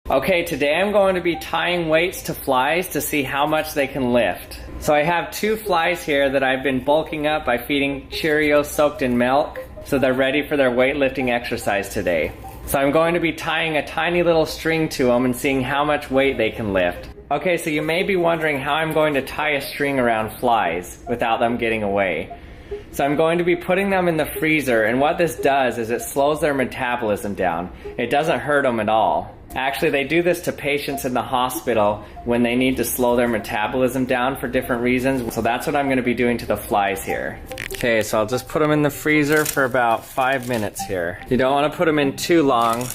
Okay, today I'm going to be tying weights to flies to see how much they can lift. So I have 2 flies here that I've been bulking up by feeding Cheerios soaked in milk, so they're ready for their weightlifting exercise today. So I'm going to be tying a tiny little string to them and seeing how much weight they can lift. Okay, so you may be wondering how I'm going to tie a string around flies without them getting away. So I'm going to be putting them in the freezer, and what this does is it slows their metabolism down. It doesn't hurt them at all. Actually, they do this to patients in the hospital when they need to slow their metabolism down for different reasons. So that's what I'm going to be doing to the flies here. Okay, so I'll just put them in the freezer for about 5 minutes here. You don't want to put them in too long,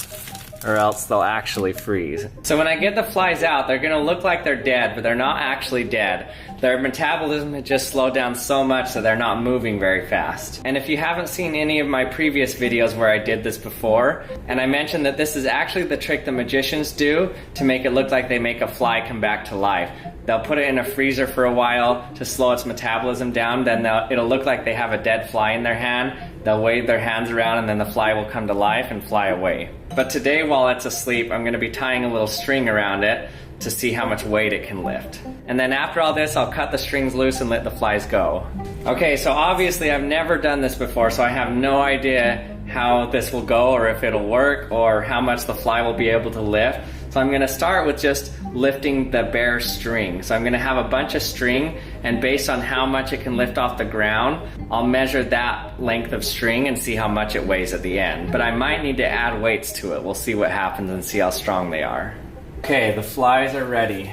or else they'll actually freeze. So when I get the flies out, they're gonna look like they're dead, but they're not actually dead. Their metabolism has just slowed down so much that they're not moving very fast. And if you haven't seen any of my previous videos where I did this before, and I mentioned that this is actually the trick the magicians do to make it look like they make a fly come back to life. They'll put it in a freezer for a while to slow its metabolism down, then it'll look like they have a dead fly in their hand. They'll wave their hands around and then the fly will come to life and fly away. But today, while it's asleep, I'm going to be tying a little string around it to see how much weight it can lift. And then after all this, I'll cut the strings loose and let the flies go. Okay, so obviously I've never done this before, so I have no idea how this will go or if it'll work or how much the fly will be able to lift. So I'm going to start with just lifting the bare string. So I'm going to have a bunch of string, and based on how much it can lift off the ground, I'll measure that length of string and see how much it weighs at the end. But I might need to add weights to it. We'll see what happens and see how strong they are. Okay, the flies are ready.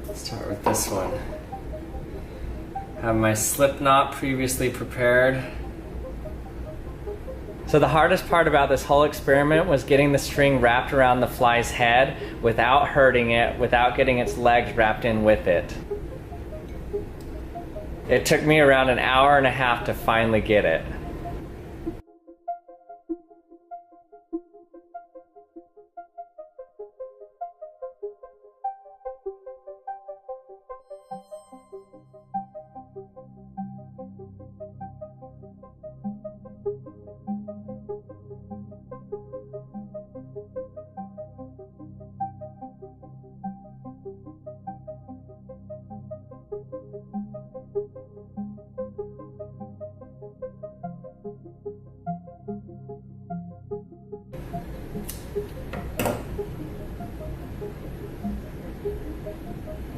Let's start with this one. Have my slip knot previously prepared. So the hardest part about this whole experiment was getting the string wrapped around the fly's head without hurting it, without getting its legs wrapped in with it. It took me around an hour and a half to finally get it.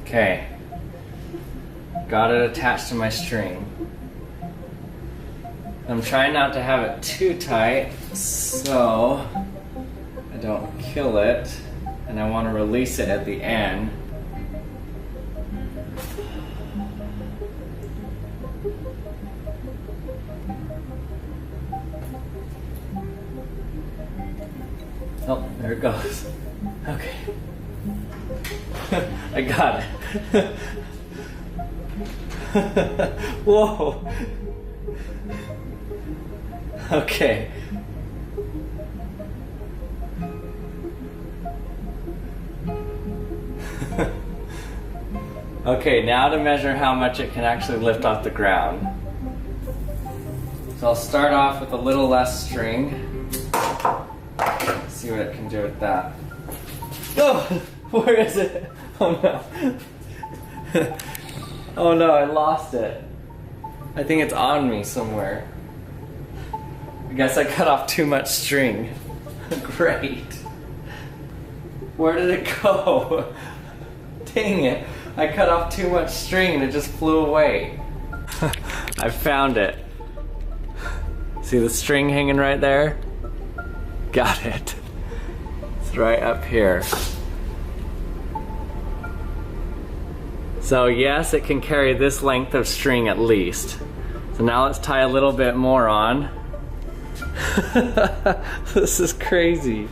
Okay, got it attached to my string. I'm trying not to have it too tight so I don't kill it, and I want to release it at the end. Oh, there it goes. Okay. I got it. Whoa. Okay. Okay, now to measure how much it can actually lift off the ground. So I'll start off with a little less string. See what it can do with that. Oh, where is it? Oh no. Oh no, I lost it. I think it's on me somewhere. I guess I cut off too much string. Great. Where did it go? Dang it. I cut off too much string and it just flew away. I found it. See the string hanging right there? Got it. It's right up here. So yes, it can carry this length of string at least. So now let's tie a little bit more on. This is crazy.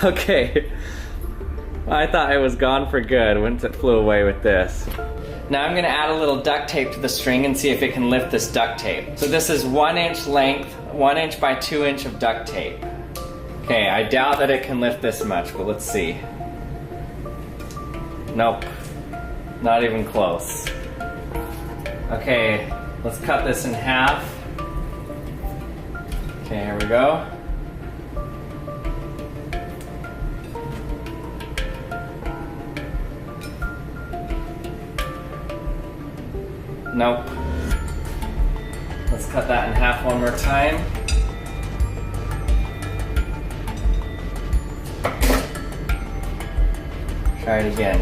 Okay. I thought it was gone for good once it flew away with this. Now I'm gonna add a little duct tape to the string and see if it can lift this duct tape. So this is 1 inch length, 1 inch by 2 inch of duct tape. Okay, I doubt that it can lift this much, but let's see. Nope, not even close. Okay, let's cut this in half. Okay, here we go. Nope. Let's cut that in half one more time. Try it again.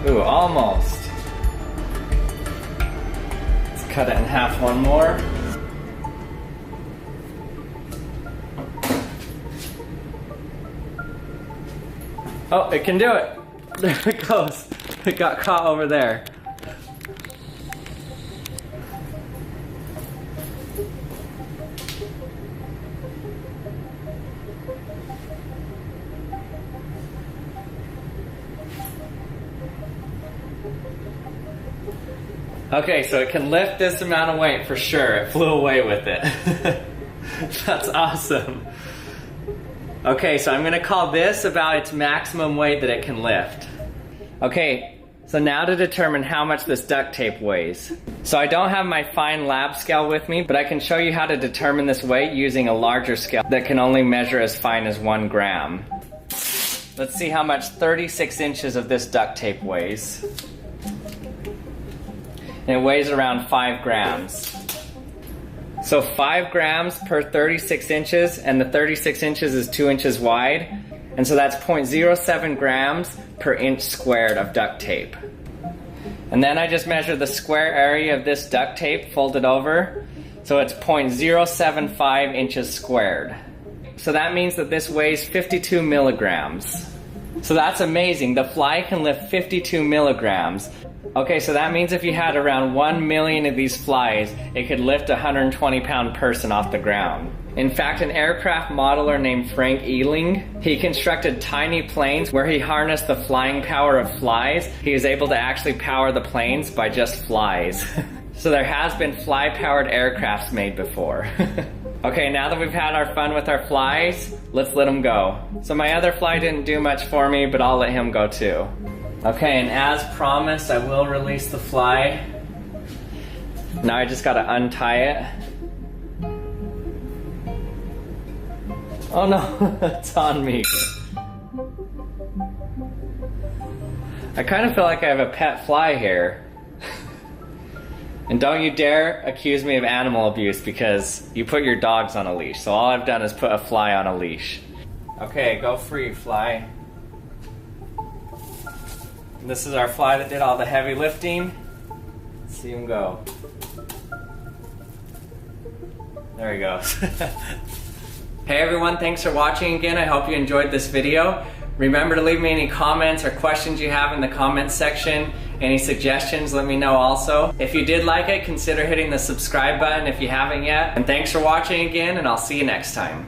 Ooh, almost. Let's cut it in half one more. Oh, it can do it. There it goes. It got caught over there. Okay, so it can lift this amount of weight for sure. It flew away with it. That's awesome. Okay, so I'm gonna call this about its maximum weight that it can lift. Okay, so now to determine how much this duct tape weighs. So I don't have my fine lab scale with me, but I can show you how to determine this weight using a larger scale that can only measure as fine as 1 gram. Let's see how much 36 inches of this duct tape weighs. And it weighs around 5 grams. So 5 grams per 36 inches, and the 36 inches is 2 inches wide. And so that's 0.07 grams per inch squared of duct tape. And then I just measure the square area of this duct tape folded over. So it's 0.075 inches squared. So that means that this weighs 52 milligrams. So that's amazing. The fly can lift 52 milligrams. Okay, so that means if you had around 1 million of these flies, it could lift a 120-pound person off the ground. In fact, an aircraft modeler named Frank Ealing, he constructed tiny planes where he harnessed the flying power of flies. He was able to actually power the planes by just flies. So there has been fly-powered aircrafts made before. Okay, now that we've had our fun with our flies, let's let them go. So my other fly didn't do much for me, but I'll let him go too. Okay, and as promised, I will release the fly. Now I just gotta untie it. Oh no, it's on me. I kind of feel like I have a pet fly here. And don't you dare accuse me of animal abuse because you put your dogs on a leash. So all I've done is put a fly on a leash. Okay, go free, fly. This is our fly that did all the heavy lifting. Let's see him go. There he goes. Hey everyone, thanks for watching again. I hope you enjoyed this video. Remember to leave me any comments or questions you have in the comments section. Any suggestions, let me know also. If you did like it, consider hitting the subscribe button if you haven't yet. And thanks for watching again, and I'll see you next time.